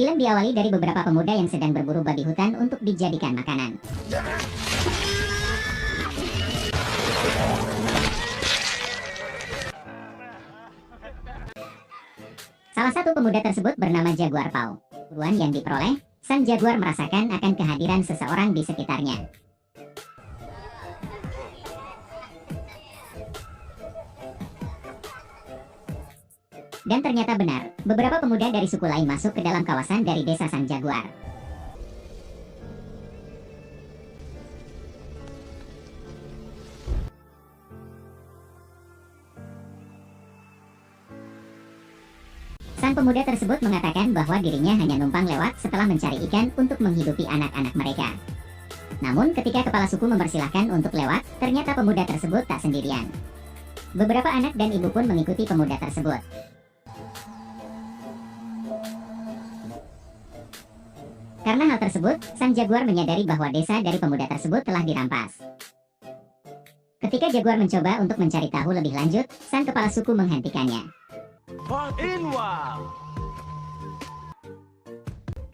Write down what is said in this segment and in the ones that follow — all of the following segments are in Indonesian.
Film diawali dari beberapa pemuda yang sedang berburu babi hutan untuk dijadikan makanan. Salah satu pemuda tersebut bernama Jaguar Paw. Buruan yang diperoleh, sang jaguar merasakan akan kehadiran seseorang di sekitarnya. Dan ternyata benar, beberapa pemuda dari suku lain masuk ke dalam kawasan dari desa sang jaguar. Sang pemuda tersebut mengatakan bahwa dirinya hanya numpang lewat setelah mencari ikan untuk menghidupi anak-anak mereka. Namun ketika kepala suku mempersilahkan untuk lewat, ternyata pemuda tersebut tak sendirian. Beberapa anak dan ibu pun mengikuti pemuda tersebut. Karena hal tersebut, sang jaguar menyadari bahwa desa dari pemuda tersebut telah dirampas. Ketika jaguar mencoba untuk mencari tahu lebih lanjut, sang kepala suku menghentikannya.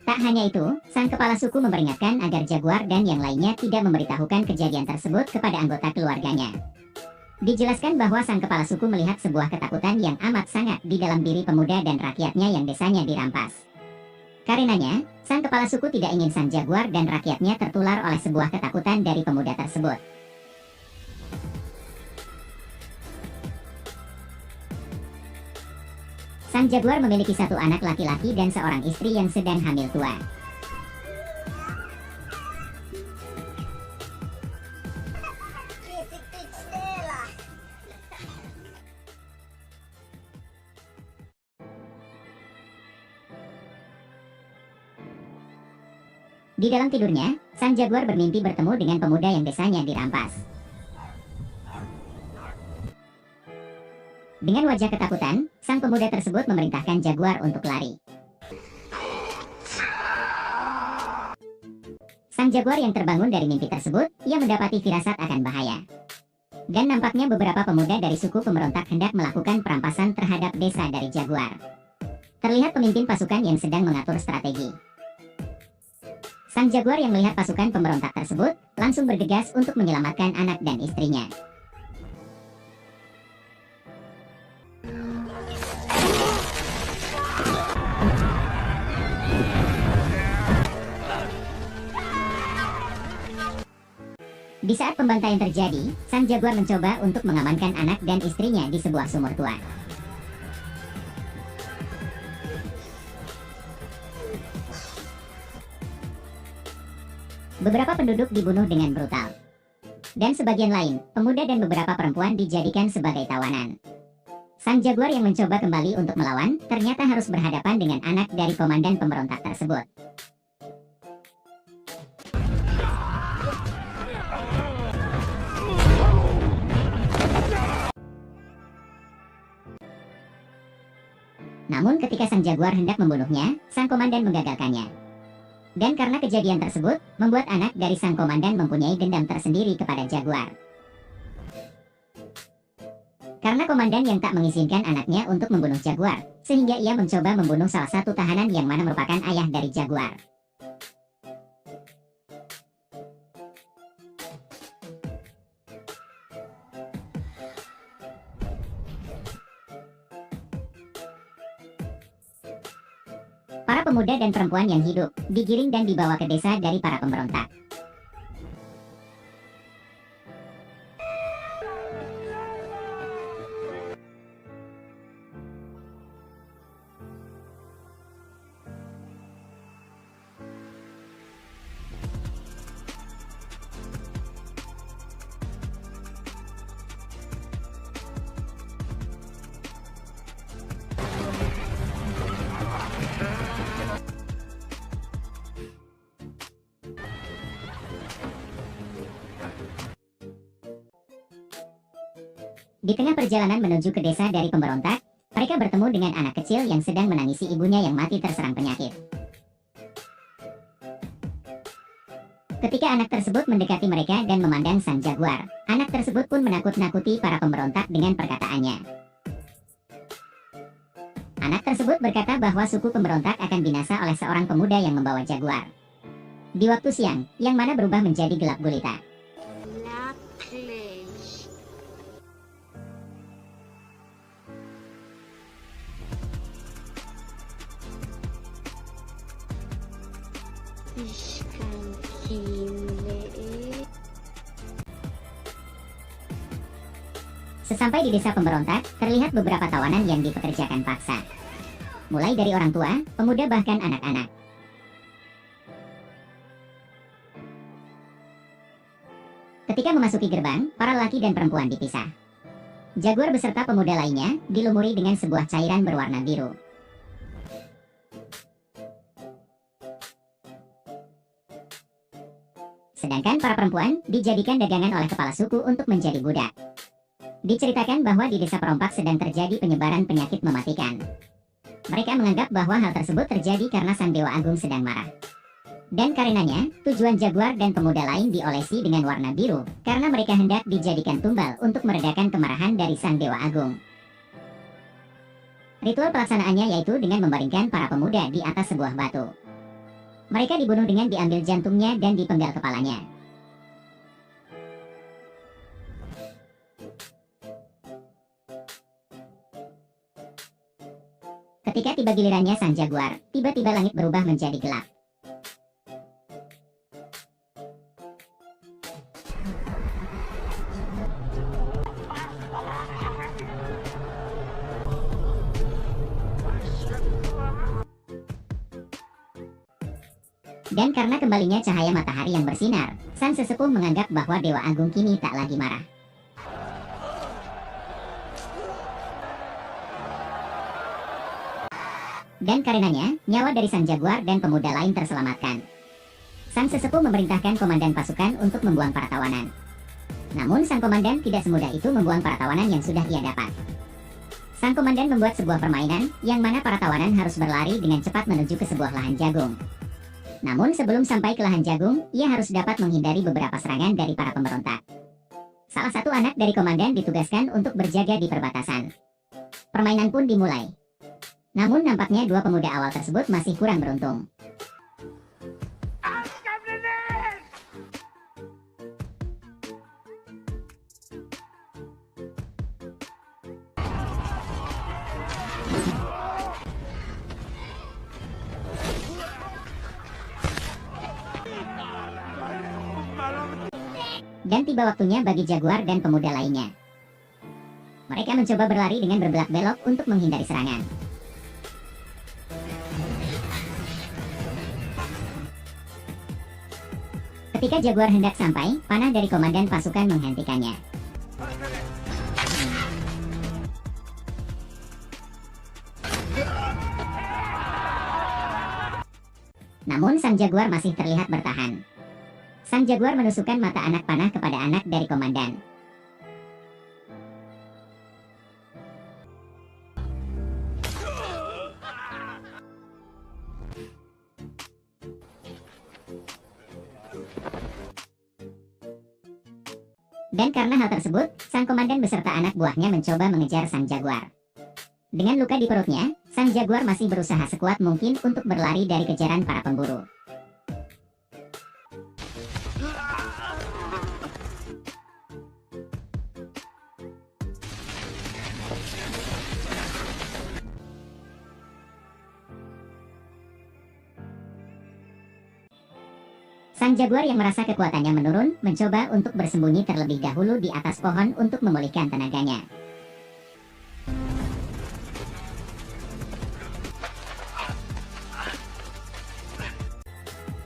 Tak hanya itu, sang kepala suku memperingatkan agar jaguar dan yang lainnya tidak memberitahukan kejadian tersebut kepada anggota keluarganya. Dijelaskan bahwa sang kepala suku melihat sebuah ketakutan yang amat sangat di dalam diri pemuda dan rakyatnya yang desanya dirampas. Karenanya, sang kepala suku tidak ingin sang jaguar dan rakyatnya tertular oleh sebuah ketakutan dari pemuda tersebut. Sang jaguar memiliki satu anak laki-laki dan seorang istri yang sedang hamil tua. Di dalam tidurnya, sang jaguar bermimpi bertemu dengan pemuda yang desanya dirampas. Dengan wajah ketakutan, sang pemuda tersebut memerintahkan jaguar untuk lari. Sang jaguar yang terbangun dari mimpi tersebut, ia mendapati firasat akan bahaya. Dan nampaknya beberapa pemuda dari suku pemberontak hendak melakukan perampasan terhadap desa dari jaguar. Terlihat pemimpin pasukan yang sedang mengatur strategi. Sang jaguar yang melihat pasukan pemberontak tersebut, langsung bergegas untuk menyelamatkan anak dan istrinya. Di saat pembantaian terjadi, sang jaguar mencoba untuk mengamankan anak dan istrinya di sebuah sumur tua. Beberapa penduduk dibunuh dengan brutal. Dan sebagian lain, pemuda dan beberapa perempuan dijadikan sebagai tawanan. Sang jaguar yang mencoba kembali untuk melawan, ternyata harus berhadapan dengan anak dari komandan pemberontak tersebut. Namun ketika sang jaguar hendak membunuhnya, sang komandan menggagalkannya. Dan karena kejadian tersebut, membuat anak dari sang komandan mempunyai dendam tersendiri kepada jaguar. Karena komandan yang tak mengizinkan anaknya untuk membunuh jaguar, sehingga ia mencoba membunuh salah satu tahanan yang mana merupakan ayah dari jaguar. Para pemuda dan perempuan yang hidup, digiring dan dibawa ke desa dari para pemberontak. Di tengah perjalanan menuju ke desa dari pemberontak, mereka bertemu dengan anak kecil yang sedang menangisi ibunya yang mati terserang penyakit. Ketika anak tersebut mendekati mereka dan memandang sang jaguar, anak tersebut pun menakut-nakuti para pemberontak dengan perkataannya. Anak tersebut berkata bahwa suku pemberontak akan binasa oleh seorang pemuda yang membawa jaguar. Di waktu siang, yang mana berubah menjadi gelap gulita. Sesampai di desa pemberontak, terlihat beberapa tawanan yang dipekerjakan paksa. Mulai dari orang tua, pemuda bahkan anak-anak. Ketika memasuki gerbang, para laki dan perempuan dipisah. Jaguar beserta pemuda lainnya dilumuri dengan sebuah cairan berwarna biru. Sedangkan para perempuan dijadikan dagangan oleh kepala suku untuk menjadi budak. Diceritakan bahwa di desa perompak sedang terjadi penyebaran penyakit mematikan. Mereka menganggap bahwa hal tersebut terjadi karena Sang Dewa Agung sedang marah. Dan karenanya, tujuan jaguar dan pemuda lain diolesi dengan warna biru, karena mereka hendak dijadikan tumbal untuk meredakan kemarahan dari Sang Dewa Agung. Ritual pelaksanaannya yaitu dengan membaringkan para pemuda di atas sebuah batu. Mereka dibunuh dengan diambil jantungnya dan dipenggal kepalanya. Ketika tiba gilirannya sang jaguar, tiba-tiba langit berubah menjadi gelap. Dan karena kembalinya cahaya matahari yang bersinar, sang sesepuh menganggap bahwa Dewa Agung kini tak lagi marah. Dan karenanya, nyawa dari sang jaguar dan pemuda lain terselamatkan. Sang sesepuh memerintahkan komandan pasukan untuk membuang para tawanan. Namun sang komandan tidak semudah itu membuang para tawanan yang sudah ia dapat. Sang komandan membuat sebuah permainan, yang mana para tawanan harus berlari dengan cepat menuju ke sebuah lahan jagung. Namun sebelum sampai ke lahan jagung, ia harus dapat menghindari beberapa serangan dari para pemberontak. Salah satu anak dari komandan ditugaskan untuk berjaga di perbatasan. Permainan pun dimulai. Namun nampaknya dua pemuda awal tersebut masih kurang beruntung. Dan tiba waktunya bagi jaguar dan pemuda lainnya. Mereka mencoba berlari dengan berbelak-belok untuk menghindari serangan. Ketika jaguar hendak sampai, panah dari komandan pasukan menghentikannya. Namun sang jaguar masih terlihat bertahan. Sang jaguar menusukkan mata anak panah kepada anak dari komandan. Dan karena hal tersebut, sang komandan beserta anak buahnya mencoba mengejar sang jaguar. Dengan luka di perutnya, sang jaguar masih berusaha sekuat mungkin untuk berlari dari kejaran para pemburu. Sang jaguar yang merasa kekuatannya menurun, mencoba untuk bersembunyi terlebih dahulu di atas pohon untuk memulihkan tenaganya.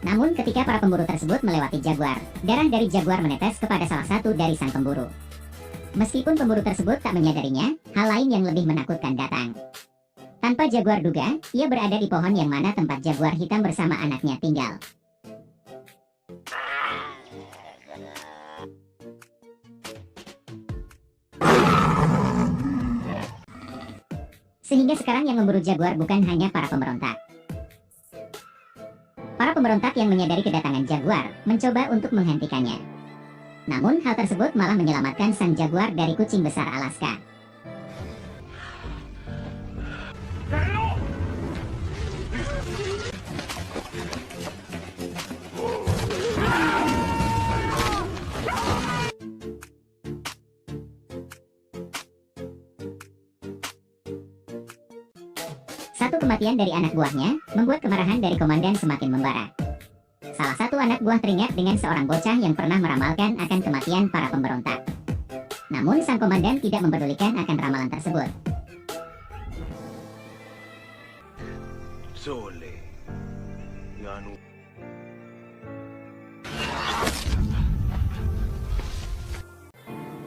Namun ketika para pemburu tersebut melewati jaguar, darah dari jaguar menetes kepada salah satu dari sang pemburu. Meskipun pemburu tersebut tak menyadarinya, hal lain yang lebih menakutkan datang. Tanpa jaguar duga, ia berada di pohon yang mana tempat jaguar hitam bersama anaknya tinggal. Sehingga sekarang yang memburu jaguar bukan hanya para pemberontak. Para pemberontak yang menyadari kedatangan jaguar, mencoba untuk menghentikannya. Namun hal tersebut malah menyelamatkan sang jaguar dari kucing besar Alaska. kematian dari anak buahnya membuat kemarahan dari komandan semakin membara. Salah satu anak buah teringat dengan seorang bocah yang pernah meramalkan akan kematian para pemberontak. Namun sang komandan tidak mempedulikan akan ramalan tersebut. Sole. Nganu.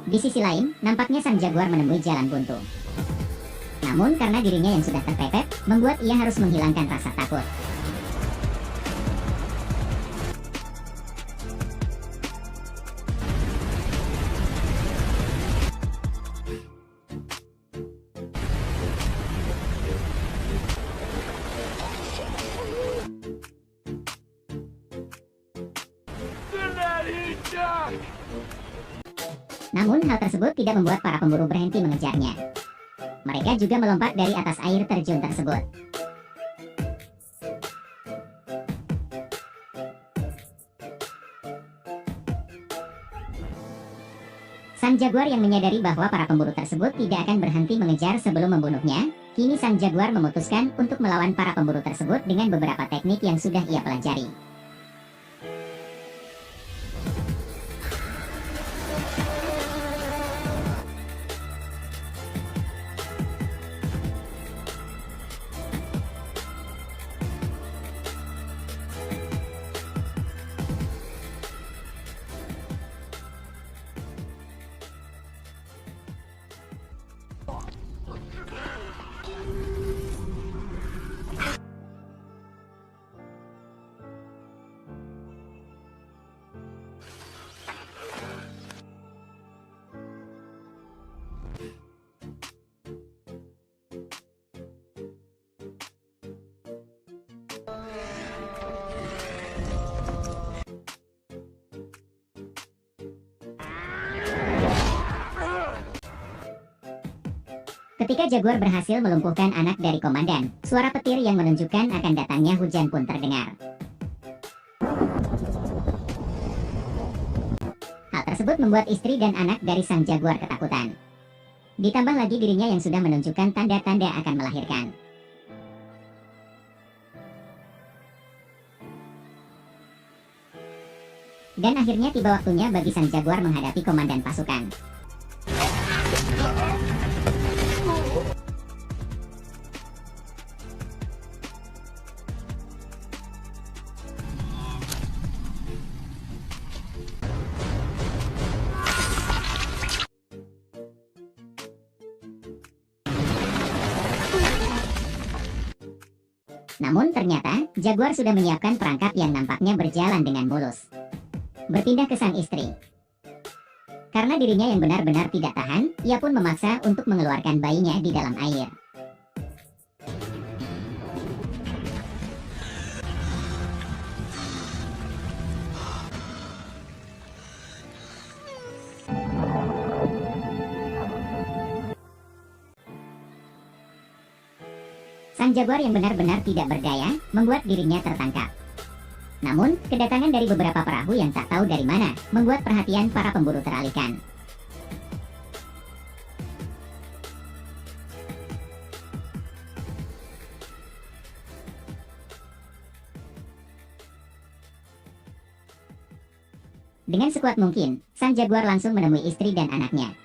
Di sisi lain, nampaknya sang jaguar menemui jalan buntu. Namun karena dirinya yang sudah terpepet, membuat ia harus menghilangkan rasa takut. Namun hal tersebut tidak membuat para pemburu berhenti mengejarnya. Mereka juga melompat dari atas air terjun tersebut. Sang jaguar yang menyadari bahwa para pemburu tersebut tidak akan berhenti mengejar sebelum membunuhnya, kini sang jaguar memutuskan untuk melawan para pemburu tersebut dengan beberapa teknik yang sudah ia pelajari. Ketika jaguar berhasil melumpuhkan anak dari komandan, suara petir yang menunjukkan akan datangnya hujan pun terdengar. Hal tersebut membuat istri dan anak dari sang jaguar ketakutan. Ditambah lagi dirinya yang sudah menunjukkan tanda-tanda akan melahirkan. Dan akhirnya tiba waktunya bagi sang jaguar menghadapi komandan pasukan. Namun ternyata, jaguar sudah menyiapkan perangkap yang nampaknya berjalan dengan mulus. Berpindah ke sang istri. Karena dirinya yang benar-benar tidak tahan, ia pun memaksa untuk mengeluarkan bayinya di dalam air. Sang jaguar yang benar-benar tidak berdaya, membuat dirinya tertangkap. Namun, kedatangan dari beberapa perahu yang tak tahu dari mana, membuat perhatian para pemburu teralihkan. Dengan sekuat mungkin, sang jaguar langsung menemui istri dan anaknya.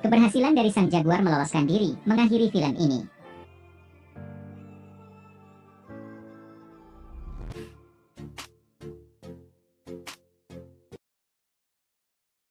Keberhasilan dari sang jaguar meloloskan diri, mengakhiri film ini.